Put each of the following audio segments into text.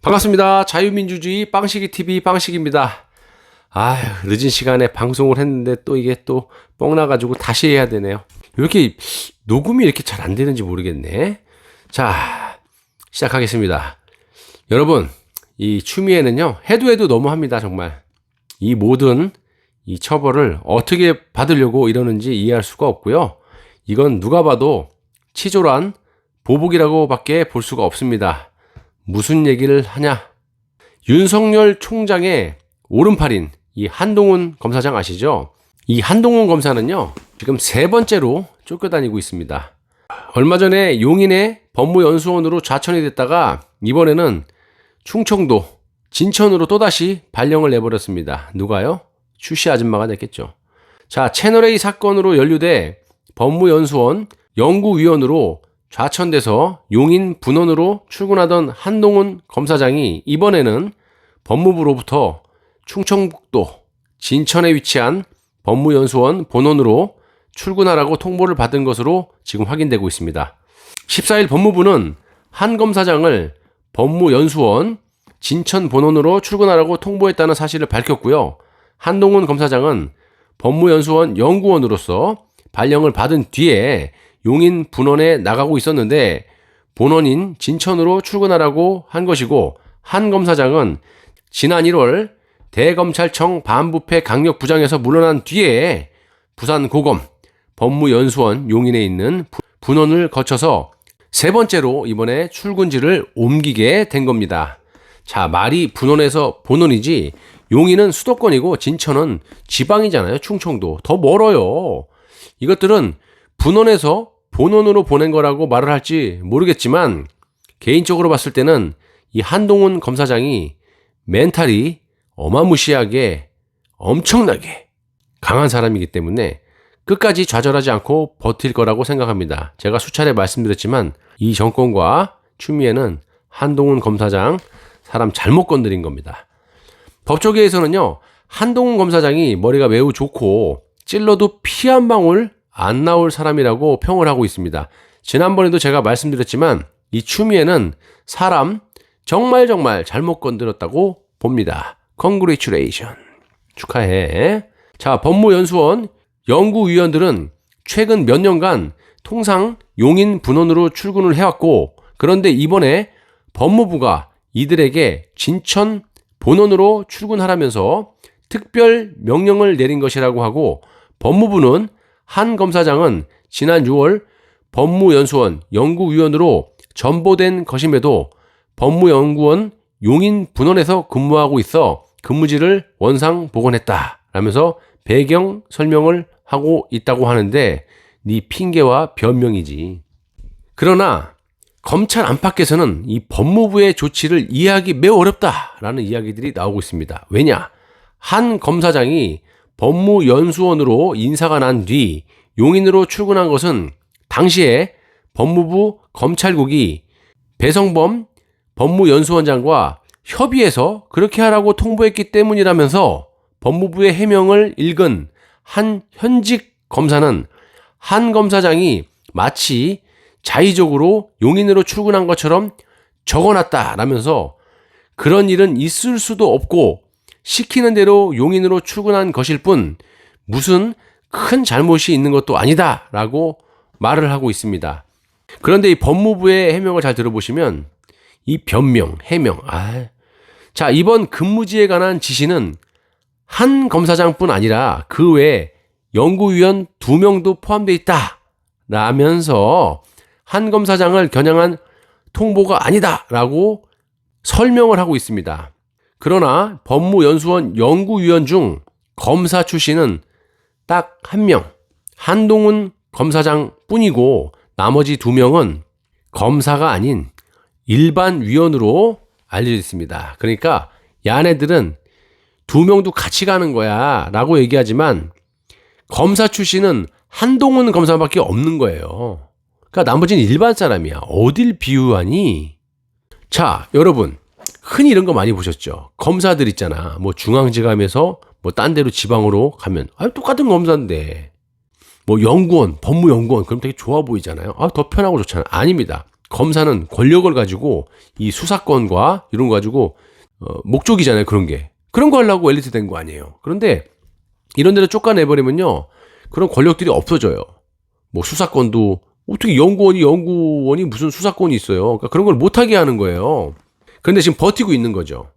반갑습니다. 자유민주주의 빵식이TV 빵식입니다. 늦은 시간에 방송을 했는데 또 이게 또 뻥 나가지고 다시 해야 되네요. 왜 이렇게 녹음이 이렇게 잘 안 되는지 모르겠네. 자, 시작하겠습니다. 여러분, 이 추미애는요, 해도 너무합니다, 정말. 이 모든 이 처벌을 어떻게 받으려고 이러는지 이해할 수가 없고요. 이건 누가 봐도 치졸한 보복이라고 밖에 볼 수가 없습니다. 무슨 얘기를 하냐? 윤석열 총장의 오른팔인 이 한동훈 검사장 아시죠? 이 한동훈 검사는요, 지금 세 번째로 쫓겨다니고 있습니다. 얼마 전에 용인의 법무연수원으로 좌천이 됐다가 이번에는 충청도 진천으로 또다시 발령을 내버렸습니다. 누가요? 추씨 아줌마가 냈겠죠. 자, 채널A 사건으로 연루돼 법무연수원 연구위원으로 좌천돼서 용인 분원으로 출근하던 한동훈 검사장이 이번에는 법무부로부터 충청북도 진천에 위치한 법무연수원 본원으로 출근하라고 통보를 받은 것으로 지금 확인되고 있습니다. 14일 법무부는 한 검사장을 법무연수원 진천 본원으로 출근하라고 통보했다는 사실을 밝혔고요. 한동훈 검사장은 법무연수원 연구원으로서 발령을 받은 뒤에 용인 분원에 나가고 있었는데 본원인 진천으로 출근하라고 한 것이고, 한 검사장은 지난 1월 대검찰청 반부패 강력부장에서 물러난 뒤에 부산고검 법무연수원 용인에 있는 분원을 거쳐서 세 번째로 이번에 출근지를 옮기게 된 겁니다. 자, 말이 분원에서 본원이지 용인은 수도권이고 진천은 지방이잖아요. 충청도. 더 멀어요. 이것들은 분원에서 본원으로 보낸 거라고 말을 할지 모르겠지만 개인적으로 봤을 때는 이 한동훈 검사장이 멘탈이 어마무시하게 엄청나게 강한 사람이기 때문에 끝까지 좌절하지 않고 버틸 거라고 생각합니다. 제가 수차례 말씀드렸지만 이 정권과 추미애는 한동훈 검사장 사람 잘못 건드린 겁니다. 법조계에서는요, 한동훈 검사장이 머리가 매우 좋고 찔러도 피 한 방울 안 나올 사람이라고 평을 하고 있습니다. 지난번에도 제가 말씀드렸지만 이 추미애는 사람 정말 잘못 건드렸다고 봅니다. Congratulation. 축하해. 자, 법무연수원 연구위원들은 최근 몇 년간 통상 용인 분원으로 출근을 해왔고, 그런데 이번에 법무부가 이들에게 진천 본원으로 출근하라면서 특별 명령을 내린 것이라고 하고, 법무부는 한 검사장은 지난 6월 법무연수원 연구위원으로 전보된 것임에도 법무연구원 용인 분원에서 근무하고 있어 근무지를 원상 복원했다 라면서 배경 설명을 하고 있다고 하는데 네 핑계와 변명이지. 그러나 검찰 안팎에서는 이 법무부의 조치를 이해하기 매우 어렵다라는 이야기들이 나오고 있습니다. 왜냐? 한 검사장이 법무연수원으로 인사가 난 뒤 용인으로 출근한 것은 당시에 법무부 검찰국이 배성범 법무연수원장과 협의해서 그렇게 하라고 통보했기 때문이라면서 법무부의 해명을 읽은 한 현직 검사는 한 검사장이 마치 자의적으로 용인으로 출근한 것처럼 적어놨다라면서 그런 일은 있을 수도 없고 시키는 대로 용인으로 출근한 것일 뿐 무슨 큰 잘못이 있는 것도 아니다 라고 말을 하고 있습니다. 그런데 이 법무부의 해명을 잘 들어보시면 이 변명, 해명, 자, 이번 근무지에 관한 지시는 한 검사장뿐 아니라 그 외에 연구위원 2명도 포함되어 있다 라면서 한 검사장을 겨냥한 통보가 아니다 라고 설명을 하고 있습니다. 그러나 법무연수원 연구위원 중 검사 출신은 딱 한 명, 한동훈 검사장 뿐이고 나머지 2명은 검사가 아닌 일반 위원으로 알려져 있습니다. 그러니까 야네들은 2명도 같이 가는 거야 라고 얘기하지만 검사 출신은 한동훈 검사밖에 없는 거예요. 그러니까 나머지는 일반 사람이야. 어딜 비유하니? 자, 여러분 흔히 이런 거 많이 보셨죠? 검사들 있잖아. 뭐 중앙지검에서 뭐 딴 데로 지방으로 가면 똑같은 검사인데 뭐 연구원, 법무연구원 그럼 되게 좋아 보이잖아요. 더 편하고 좋잖아요. 아닙니다. 검사는 권력을 가지고 이 수사권과 이런 거 가지고 목적이잖아요. 그런 게. 그런 거 하려고 엘리트 된 거 아니에요. 그런데 이런 데를 쫓아내버리면요. 그런 권력들이 없어져요. 뭐 수사권도 어떻게 연구원이 무슨 수사권이 있어요. 그러니까 그런 걸 못하게 하는 거예요. 그런데 지금 버티고 있는 거죠.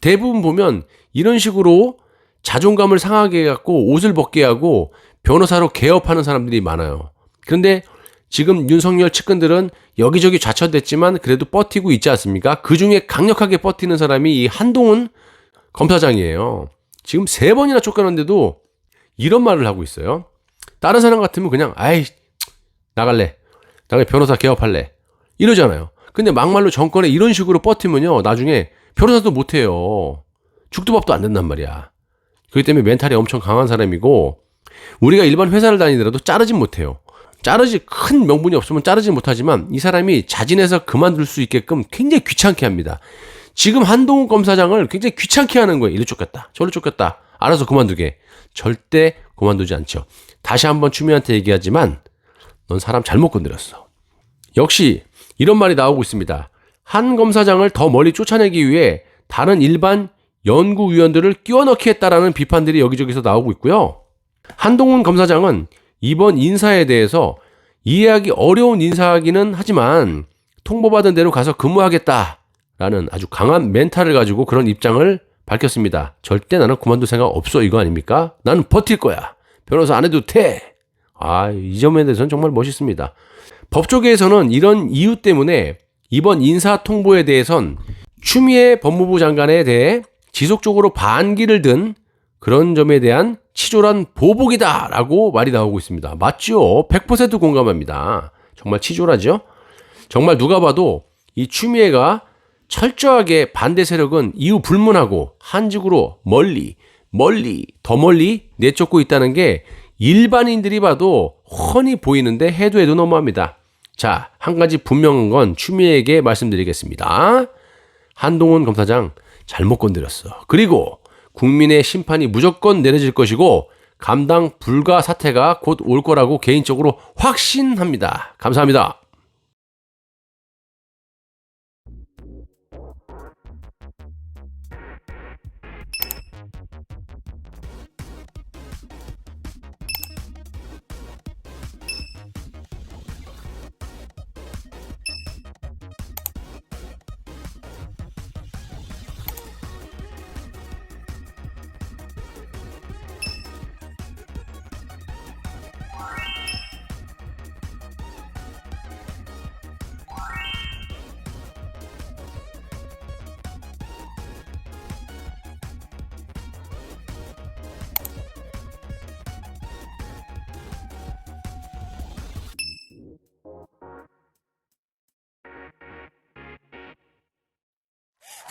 대부분 보면 이런 식으로 자존감을 상하게 해갖고 옷을 벗게 하고 변호사로 개업하는 사람들이 많아요. 그런데 지금 윤석열 측근들은 여기저기 좌천됐지만 그래도 버티고 있지 않습니까? 그 중에 강력하게 버티는 사람이 이 한동훈 검사장이에요. 지금 3번이나 쫓겨났는데도 이런 말을 하고 있어요. 다른 사람 같으면 그냥 아이 나갈래. 나중에 변호사 개업할래. 이러잖아요. 근데 막말로 정권에 이런 식으로 버티면요. 나중에 변호사도 못해요. 죽도 밥도 안 된단 말이야. 그렇기 때문에 멘탈이 엄청 강한 사람이고 우리가 일반 회사를 다니더라도 자르진 못해요. 큰 명분이 없으면 자르진 못하지만 이 사람이 자진해서 그만둘 수 있게끔 굉장히 귀찮게 합니다. 지금 한동훈 검사장을 굉장히 귀찮게 하는 거예요. 이리 쫓겼다. 저리 쫓겼다. 알아서 그만두게. 절대 그만두지 않죠. 다시 한번 추미애한테 얘기하지만 넌 사람 잘못 건드렸어. 역시 이런 말이 나오고 있습니다. 한 검사장을 더 멀리 쫓아내기 위해 다른 일반 연구위원들을 끼워넣기 했다라는 비판들이 여기저기서 나오고 있고요. 한동훈 검사장은 이번 인사에 대해서 이해하기 어려운 인사이기는 하지만 통보받은 대로 가서 근무하겠다라는 아주 강한 멘탈을 가지고 그런 입장을 밝혔습니다. 절대 나는 그만둘 생각 없어 이거 아닙니까? 나는 버틸 거야. 변호사 안 해도 돼. 이 점에 대해서는 정말 멋있습니다. 법조계에서는 이런 이유 때문에 이번 인사 통보에 대해선 추미애 법무부 장관에 대해 지속적으로 반기를 든 그런 점에 대한 치졸한 보복이다라고 말이 나오고 있습니다. 맞죠? 100% 공감합니다. 정말 치졸하죠? 정말 누가 봐도 이 추미애가 철저하게 반대 세력은 이유 불문하고 한직으로 더 멀리 내쫓고 있다는 게 일반인들이 봐도 훤히 보이는데 해도 너무합니다. 자, 한 가지 분명한 건 추미애에게 말씀드리겠습니다. 한동훈 검사장 잘못 건드렸어. 그리고 국민의 심판이 무조건 내려질 것이고 감당 불가 사태가 곧 올 거라고 개인적으로 확신합니다. 감사합니다.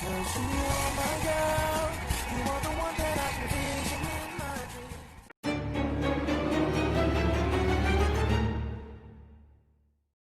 Cause you are my girl, you are the